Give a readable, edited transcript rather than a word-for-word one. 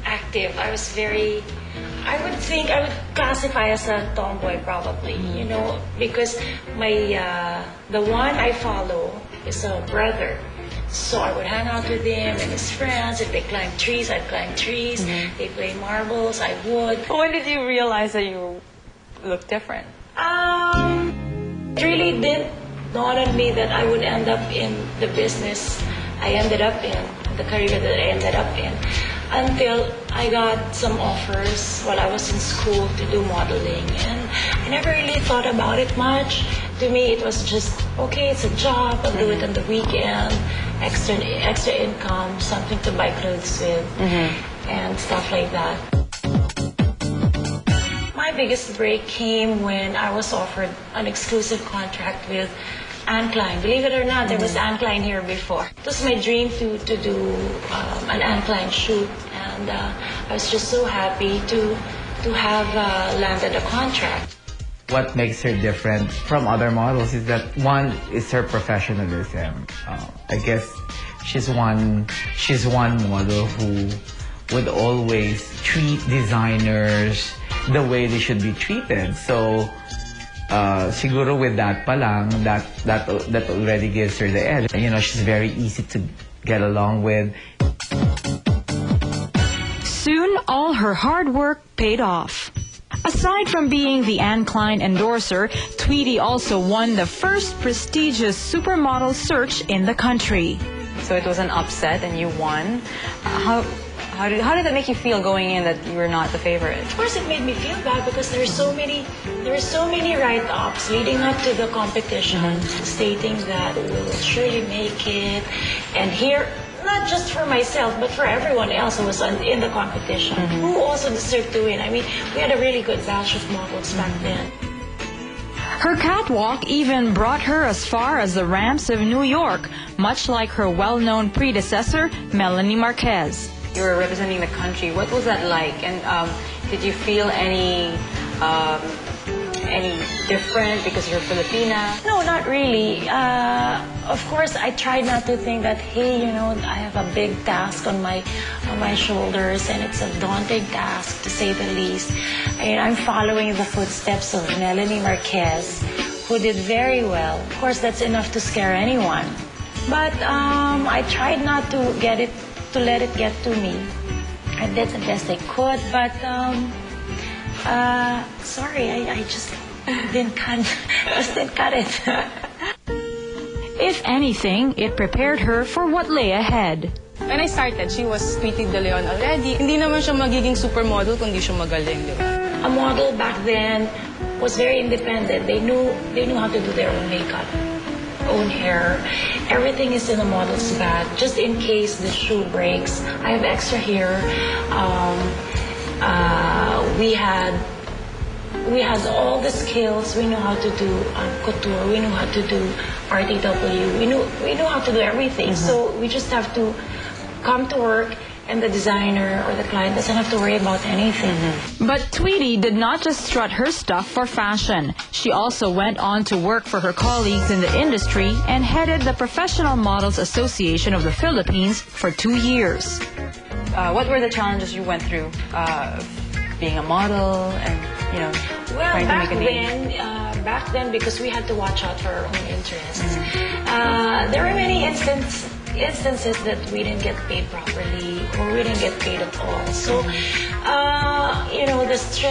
active. I was very, I would classify as a tomboy probably, you know, because the one I follow is a brother. So I would hang out with him and his friends. If they climb trees, I'd climb trees. They play marbles, I would. When did you realize that you look different? It really didn't dawn on me that I would end up in the business I ended up in, the career that I ended up in, until I got some offers while I was in school to do modeling. And I never really thought about it much. To me, it was just, okay, it's a job, I'll do it on the weekend, extra income, something to buy clothes with, and stuff like that. My biggest break came when I was offered an exclusive contract with Anne Klein. Believe it or not, there was Anne Klein here before. It was my dream to do an Anne Klein shoot, and I was just so happy to have landed a contract. What makes her different from other models is that one is her professionalism. I guess she's one model who would always treat designers the way they should be treated. So siguro with that pa lang, that already gives her the edge. You know, she's very easy to get along with. Soon, all her hard work paid off. Aside from being the Anne Klein endorser, Tweety also won the first prestigious supermodel search in the country. So it was an upset and you won. How did that make you feel going in that you were not the favorite? Of course, it made me feel bad because there were so many write-ups leading up to the competition, stating that we will surely make it. And here, not just for myself, but for everyone else who was in the competition, who also deserved to win. I mean, we had a really good batch of models back then. Her catwalk even brought her as far as the ramps of New York, much like her well-known predecessor, Melanie Marquez. You were representing the country. What was that like? And did you feel any different because you're Filipina? No, not really. Of course, I tried not to think that, hey, you know, I have a big task on my shoulders, and it's a daunting task, to say the least. And I'm following the footsteps of Melanie Marquez, who did very well. Of course, that's enough to scare anyone. But I tried not to let it get to me. I did the best I could, but sorry, I just didn't cut it. If anything, it prepared her for what lay ahead. When I started, she was Tweety De Leon already. Hindi naman siya magiging supermodel kung di siya magaling, di ba? A model back then was very independent. They knew how to do their own makeup, own hair. Everything is in a model's bag, just in case the shoe breaks. I have extra hair. We had all the skills. We know how to do couture. We know how to do RTW. We know how to do everything. So we just have to come to work, and the designer or the client doesn't have to worry about anything. But Tweety did not just strut her stuff for fashion. She also went on to work for her colleagues in the industry and headed the Professional Models Association of the Philippines for 2 years. What were the challenges you went through being a model and, you know, trying to make a name? Back then, because we had to watch out for our own interests, there were many instances that we didn't get paid properly, or we didn't get paid at all. So, you know, the stress